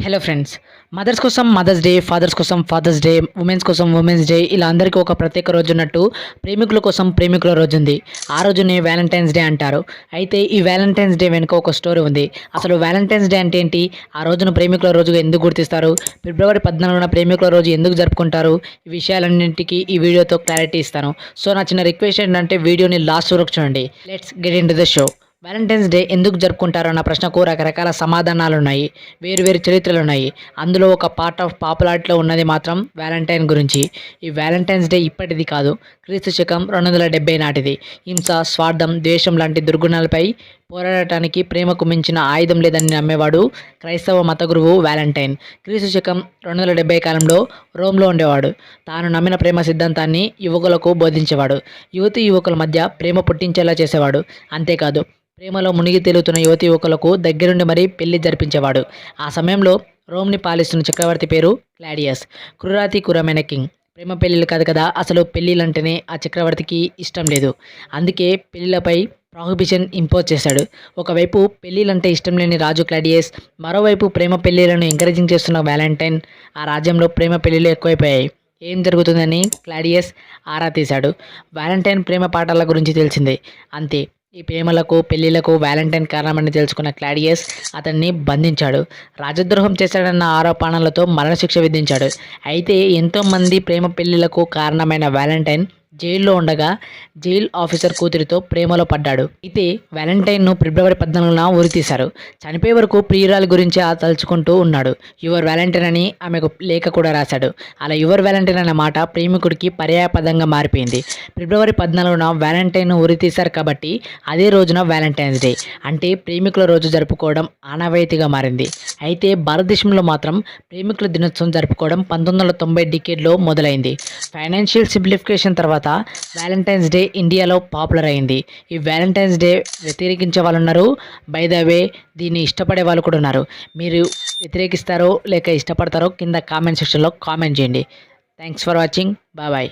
Hello friends, mothers కోసం mothers day, fathers కోసం fathers day, women's కోసం ఉమెన్స్ డే, ఇలా అందరికీ ఒక ప్రత్యేక రోజు ఉన్నట్టు ప్రేమికుల కోసం ప్రేమికుల రోజు ఉంది. ఆ రోజుని వ్యాలంటైన్స్ డే అంటారు. అయితే ఈ వ్యాలంటైన్స్ డే వెనుక ఒక స్టోరీ ఉంది. అసలు వ్యాలంటైన్స్ డే అంటే ఏంటి, ఆ రోజును ప్రేమికుల రోజుగా ఎందుకు గుర్తిస్తారు, ఫిబ్రవరి 14న ప్రేమికుల రోజు ఎందుకు జరుపుకుంటారు, ఈ విషయాలన్నింటికి ఈ వీడియోతో క్లారిటీ ఇస్తాను. సో నా చిన్న రిక్వెస్ట్ ఏంటంటే వీడియోని లాస్ట్ వరకు చూడండి. Let's get in to the show. Valentine's day ఎందుకు జరుపుకుంటారు అన్న ప్రశ్నకు రకరకాల సమాధానాలు ఉన్నాయి, వేరు వేరు చరిత్రలు ఉన్నాయి. అందులో ఒక పార్ట్ ఆఫ్ పాపులారిటీలో ఉన్నది మాత్రం వ్యాలంటైన్ గురించి. ఈ వ్యాలంటైన్స్ డే ఇప్పటిది కాదు, క్రీస్తు శకం 270 నాటిది. హింస, స్వార్థం, ద్వేషం లాంటి దుర్గుణాలపై పోరాడటానికి ప్రేమకు మించిన ఆయుధం లేదని నమ్మేవాడు క్రైస్తవ మత గురువు వ్యాలంటైన్. క్రీస్తు శకం 270 కాలంలో రోమ్లో ఉండేవాడు. తాను నమ్మిన ప్రేమ సిద్ధాంతాన్ని యువకులకు బోధించేవాడు. యువకుల మధ్య ప్రేమ పుట్టించేలా చేసేవాడు. అంతేకాదు, ప్రేమలో మునిగి తేలుతున్న యువకులకు దగ్గరుండి మరీ పెళ్లి జరిపించేవాడు. ఆ సమయంలో రోమ్ని పాలిస్తున్న చక్రవర్తి పేరు క్లాడియస్. క్రూరాతి క్రూరమైన కింగ్. ప్రేమ పెళ్ళిళ్ళు కాదు కదా, అసలు పెళ్ళిళ్ళంటేనే ఆ చక్రవర్తికి ఇష్టం లేదు. అందుకే పెళ్ళిళ్ళపై ప్రాహిబిషన్ ఇంపోజ్ చేశాడు. ఒకవైపు పెళ్ళిళ్ళంటే ఇష్టం లేని రాజు క్లాడియస్, మరోవైపు ప్రేమ పెళ్ళిళ్ళను ఎంకరేజింగ్ చేస్తున్న వ్యాలంటైన్. ఆ రాజ్యంలో ప్రేమ పెళ్ళిళ్ళు ఎక్కువైపోయాయి. ఏం జరుగుతుందని క్లాడియస్ ఆరా తీశాడు. వ్యాలంటైన్ ప్రేమ పాఠాల గురించి తెలిసిందే. అంతే, ఈ ప్రేమలకు పెళ్లిళ్లకు వ్యాలంటైన్ కారణమని తెలుసుకున్న క్లాడియస్ అతన్ని బంధించాడు. రాజద్రోహం చేశాడన్న ఆరోపణలతో మరణశిక్ష విధించాడు. అయితే ఎంతోమంది ప్రేమ పెళ్లిళ్లకు కారణమైన వ్యాలంటైన్ జైల్లో ఉండగా జైల్ ఆఫీసర్ కూతురితో ప్రేమలో పడ్డాడు. అయితే వ్యాలంటైన్ను ఫిబ్రవరి 14న ఉరితీశారు. చనిపోయే వరకు ప్రియురాలి గురించి తలుచుకుంటూ ఉన్నాడు. యువర్ వ్యాలంటైన్ అని ఆమెకు లేఖ కూడా రాశాడు. అలా యువర్ వ్యాలంటైన్ అనే మాట ప్రేమికుడికి పర్యాయపదంగా మారిపోయింది. ఫిబ్రవరి 14న వ్యాలంటైన్ను ఉరితీశారు కాబట్టి అదే రోజున వ్యాలంటైన్స్ డే అంటే ప్రేమికుల రోజు జరుపుకోవడం ఆనవాయితీగా మారింది. అయితే భారతదేశంలో మాత్రం ప్రేమికుల దినోత్సవం జరుపుకోవడం 1990 డికేడ్లో మొదలైంది. ఫైనాన్షియల్ సింప్లిఫికేషన్ తర్వాత వ్యాలంటైన్స్ డే ఇండియాలో పాపులర్ అయింది. ఈ వ్యాలంటైన్స్ డే వ్యతిరేకించే వాళ్ళు ఉన్నారు, బై ద వే దీన్ని ఇష్టపడే వాళ్ళు కూడా ఉన్నారు. మీరు వ్యతిరేకిస్తారో లేక ఇష్టపడతారో కింద కామెంట్ సెక్షన్లో కామెంట్ చేయండి. Thanks for watching. బాయ్.